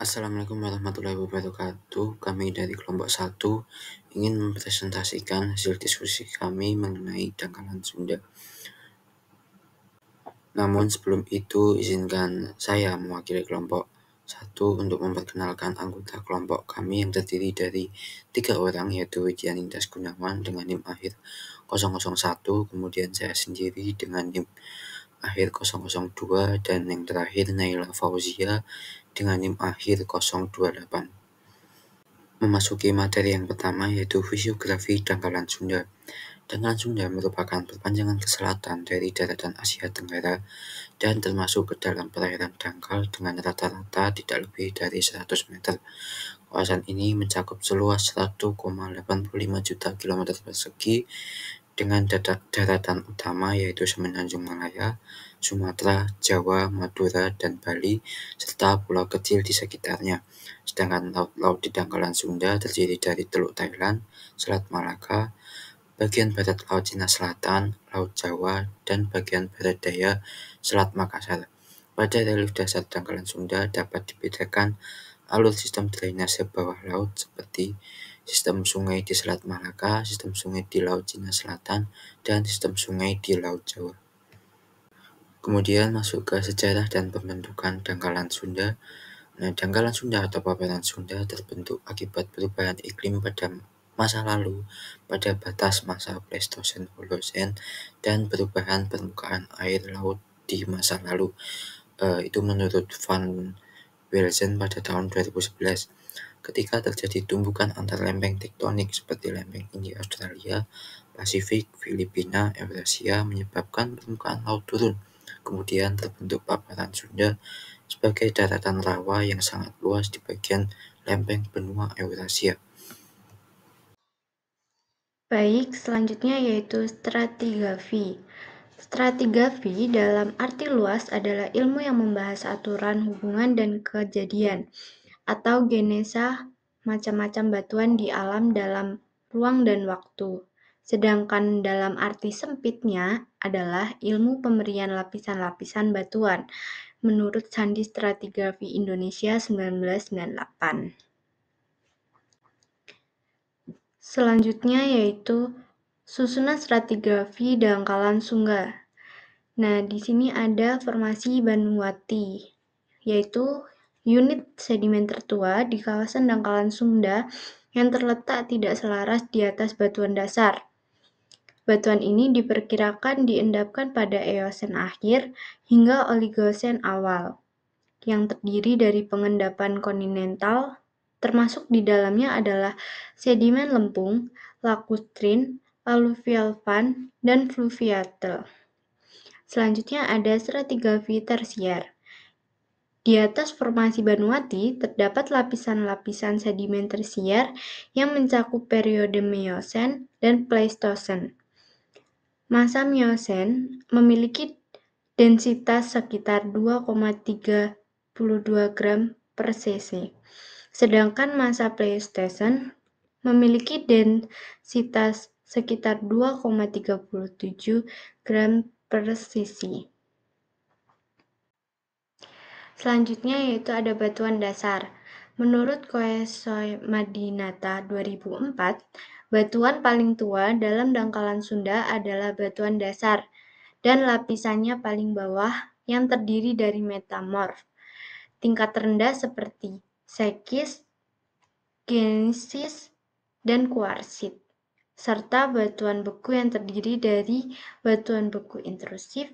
Assalamualaikum warahmatullahi wabarakatuh. Kami dari kelompok 1 ingin mempresentasikan hasil diskusi kami mengenai dangkalan Sunda. Namun sebelum itu, izinkan saya mewakili kelompok 1 untuk memperkenalkan anggota kelompok kami yang terdiri dari 3 orang, yaitu Widyanindas Gunawan dengan NIM akhir 001, kemudian saya sendiri dengan NIM akhir 002, dan yang terakhir Naila Fauzia dengan NIM akhir 028. Memasuki materi yang pertama, yaitu fisiografi dangkalan Sunda. Dangkalan Sunda merupakan perpanjangan ke selatan dari daratan Asia Tenggara dan termasuk ke dalam perairan dangkal dengan rata-rata tidak lebih dari 100 meter. Kawasan ini mencakup seluas 1,85 juta kilometer persegi dengan daratan utama yaitu Semenanjung Malaya, Sumatera, Jawa, Madura, dan Bali, serta pulau kecil di sekitarnya. Sedangkan laut-laut di dangkalan Sunda terdiri dari Teluk Thailand, Selat Malaka, bagian barat Laut Cina Selatan, Laut Jawa, dan bagian barat daya Selat Makassar. Pada relief dasar dangkalan Sunda dapat dibedakan alur sistem drainase bawah laut seperti sistem sungai di Selat Malaka, sistem sungai di Laut Cina Selatan, dan sistem sungai di Laut Jawa. Kemudian masuk ke sejarah dan pembentukan dangkalan Sunda. Dangkalan Sunda atau paparan Sunda terbentuk akibat perubahan iklim pada masa lalu pada batas masa Pleistosen Holosen dan perubahan permukaan air laut di masa lalu. Itu menurut Van Welzen pada tahun 2011. Ketika terjadi tumbukan antar lempeng tektonik seperti lempeng India Australia, Pasifik, Filipina, Eurasia menyebabkan permukaan laut turun. Kemudian terbentuk paparan Sunda sebagai daratan rawa yang sangat luas di bagian lempeng benua Eurasia. Baik, selanjutnya yaitu stratigrafi. Stratigrafi dalam arti luas adalah ilmu yang membahas aturan hubungan dan kejadian atau genesa macam-macam batuan di alam dalam ruang dan waktu. Sedangkan dalam arti sempitnya adalah ilmu pemberian lapisan-lapisan batuan menurut Sandi Stratigrafi Indonesia 1998. Selanjutnya yaitu susunan stratigrafi dangkalan Sunda. Nah, di sini ada formasi Vanuatu, yaitu unit sedimen tertua di kawasan dangkalan Sunda yang terletak tidak selaras di atas batuan dasar. Batuan ini diperkirakan diendapkan pada Eosen akhir hingga Oligosen awal, yang terdiri dari pengendapan kontinental, termasuk di dalamnya adalah sedimen lempung, lakustrin, alluvial fan, dan fluviatel. Selanjutnya ada stratigrafi tersier. Di atas formasi Vanuatu terdapat lapisan-lapisan sedimen tersier yang mencakup periode Miocene dan Pleistosen. Masa Miocene memiliki densitas sekitar 2,32 gram per cc. Sedangkan masa Pleistosen memiliki densitas sekitar 2,37 gram per cc. Selanjutnya yaitu ada batuan dasar. Menurut Koesoi Madinata 2004, batuan paling tua dalam dangkalan Sunda adalah batuan dasar dan lapisannya paling bawah yang terdiri dari metamorf. Tingkat rendah seperti sekis, gnesis, dan kuarsit, serta batuan beku yang terdiri dari batuan beku intrusif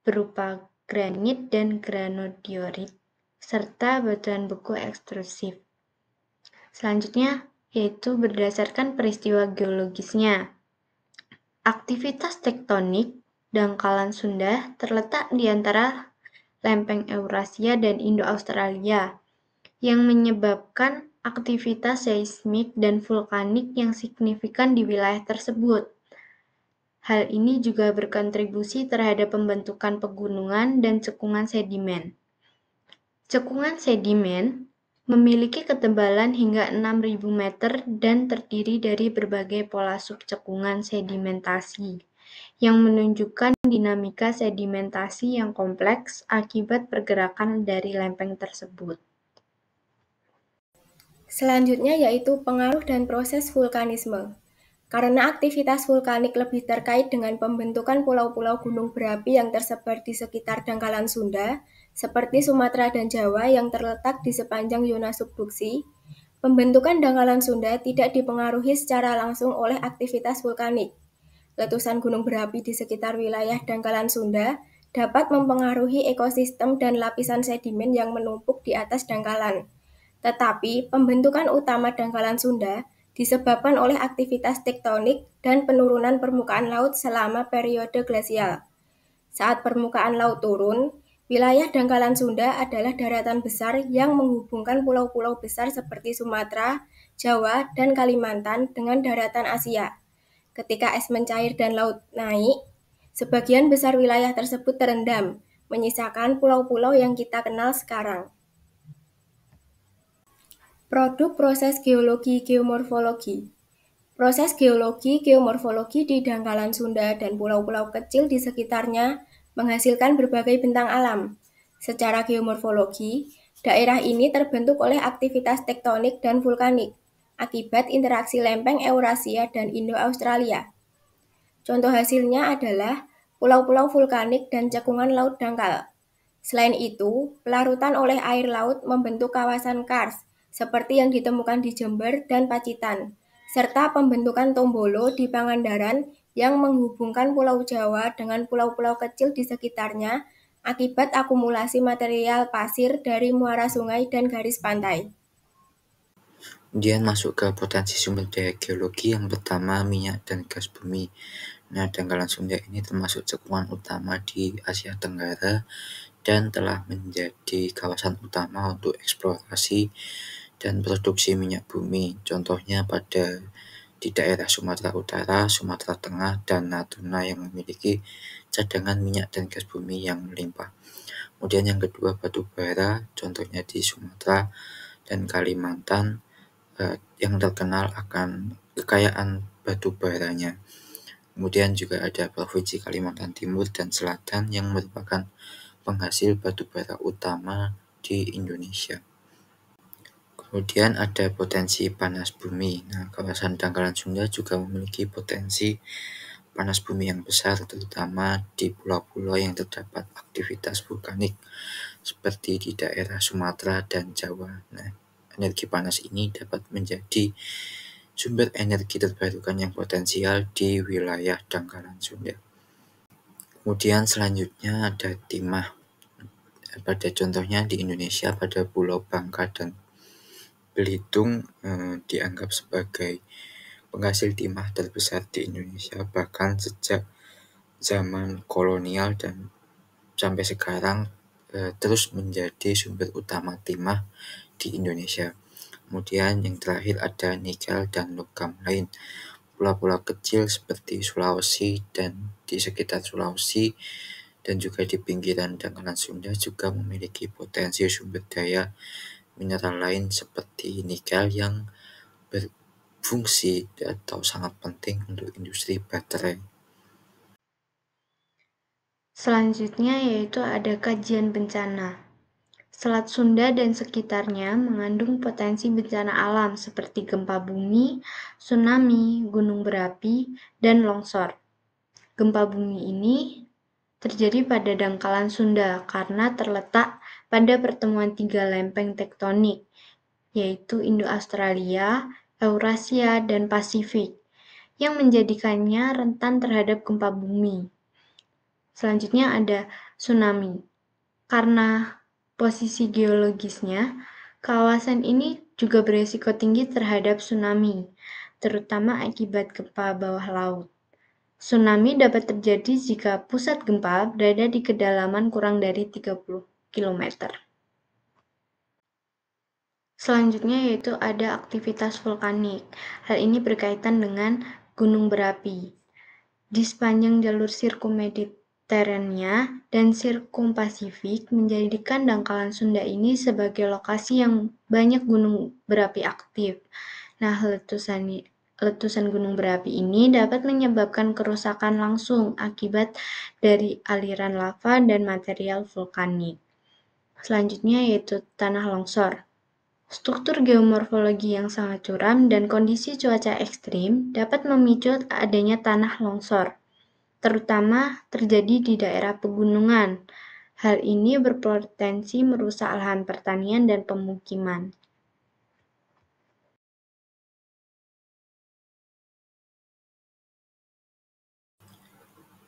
berupa granit dan granodiorit, serta batuan beku ekstrusif. Selanjutnya yaitu berdasarkan peristiwa geologisnya. Aktivitas tektonik dangkalan Sunda terletak di antara lempeng Eurasia dan Indo-Australia yang menyebabkan aktivitas seismik dan vulkanik yang signifikan di wilayah tersebut. Hal ini juga berkontribusi terhadap pembentukan pegunungan dan cekungan sedimen. Cekungan sedimen memiliki ketebalan hingga 6.000 meter dan terdiri dari berbagai pola subcekungan sedimentasi yang menunjukkan dinamika sedimentasi yang kompleks akibat pergerakan dari lempeng tersebut. Selanjutnya yaitu pengaruh dan proses vulkanisme. Karena aktivitas vulkanik lebih terkait dengan pembentukan pulau-pulau gunung berapi yang tersebar di sekitar dangkalan Sunda, seperti Sumatera dan Jawa yang terletak di sepanjang zona subduksi, pembentukan dangkalan Sunda tidak dipengaruhi secara langsung oleh aktivitas vulkanik. Letusan gunung berapi di sekitar wilayah dangkalan Sunda dapat mempengaruhi ekosistem dan lapisan sedimen yang menumpuk di atas dangkalan. Tetapi pembentukan utama dangkalan Sunda disebabkan oleh aktivitas tektonik dan penurunan permukaan laut selama periode glasial. Saat permukaan laut turun, wilayah dangkalan Sunda adalah daratan besar yang menghubungkan pulau-pulau besar seperti Sumatera, Jawa, dan Kalimantan dengan daratan Asia. Ketika es mencair dan laut naik, sebagian besar wilayah tersebut terendam, menyisakan pulau-pulau yang kita kenal sekarang. Produk proses geologi geomorfologi. Proses geologi geomorfologi di dangkalan Sunda dan pulau-pulau kecil di sekitarnya menghasilkan berbagai bentang alam. Secara geomorfologi, daerah ini terbentuk oleh aktivitas tektonik dan vulkanik akibat interaksi lempeng Eurasia dan Indo-Australia. Contoh hasilnya adalah pulau-pulau vulkanik dan cekungan laut dangkal. Selain itu, pelarutan oleh air laut membentuk kawasan kars, seperti yang ditemukan di Jember dan Pacitan, serta pembentukan tombolo di Pangandaran yang menghubungkan Pulau Jawa dengan pulau-pulau kecil di sekitarnya akibat akumulasi material pasir dari muara sungai dan garis pantai. Kemudian masuk ke potensi sumber daya geologi yang pertama minyak dan gas bumi. Nah, dangkalan Sunda ini termasuk cekungan utama di Asia Tenggara dan telah menjadi kawasan utama untuk eksplorasi dan produksi minyak bumi. Contohnya di daerah Sumatera Utara, Sumatera Tengah, dan Natuna yang memiliki cadangan minyak dan gas bumi yang melimpah. Kemudian yang kedua batu bara, contohnya di Sumatera dan Kalimantan yang terkenal akan kekayaan batu baranya. Kemudian juga ada Provinsi Kalimantan Timur dan Selatan yang merupakan penghasil batu bara utama di Indonesia. Kemudian ada potensi panas bumi. Nah, kawasan dangkalan Sunda juga memiliki potensi panas bumi yang besar, terutama di pulau-pulau yang terdapat aktivitas vulkanik seperti di daerah Sumatera dan Jawa. Nah, energi panas ini dapat menjadi sumber energi terbarukan yang potensial di wilayah dangkalan Sunda. Kemudian selanjutnya ada timah. Pada contohnya di Indonesia pada Pulau Bangka dan Belitung dianggap sebagai penghasil timah terbesar di Indonesia bahkan sejak zaman kolonial dan sampai sekarang terus menjadi sumber utama timah di Indonesia. Kemudian yang terakhir ada nikel dan logam lain. Pulau-pulau kecil seperti Sulawesi dan di sekitar Sulawesi dan juga di pinggiran dangkalan Sunda juga memiliki potensi sumber daya mineral lain seperti nikel yang berfungsi atau sangat penting untuk industri baterai. Selanjutnya yaitu ada kajian bencana. Selat Sunda dan sekitarnya mengandung potensi bencana alam seperti gempa bumi, tsunami, gunung berapi, dan longsor. Gempa bumi ini terjadi pada dangkalan Sunda karena terletak pada pertemuan tiga lempeng tektonik, yaitu Indo-Australia, Eurasia, dan Pasifik, yang menjadikannya rentan terhadap gempa bumi. Selanjutnya ada tsunami. Karena posisi geologisnya, kawasan ini juga berisiko tinggi terhadap tsunami, terutama akibat gempa bawah laut. Tsunami dapat terjadi jika pusat gempa berada di kedalaman kurang dari 30 km. Selanjutnya yaitu ada aktivitas vulkanik. Hal ini berkaitan dengan gunung berapi. Di sepanjang jalur sirkum Mediterania dan sirkum Pasifik menjadikan dangkalan Sunda ini sebagai lokasi yang banyak gunung berapi aktif. Nah, letusan gunung berapi ini dapat menyebabkan kerusakan langsung akibat dari aliran lava dan material vulkanik. Selanjutnya yaitu tanah longsor. Struktur geomorfologi yang sangat curam dan kondisi cuaca ekstrim dapat memicu adanya tanah longsor, terutama terjadi di daerah pegunungan. Hal ini berpotensi merusak lahan pertanian dan pemukiman.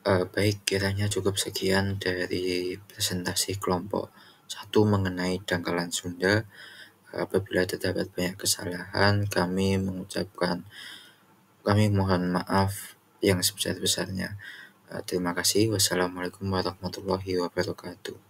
Baik, kiranya cukup sekian dari presentasi kelompok 1 mengenai dangkalan Sunda. Apabila terdapat banyak kesalahan, kami mohon maaf yang sebesar-besarnya. Terima kasih. Wassalamualaikum warahmatullahi wabarakatuh.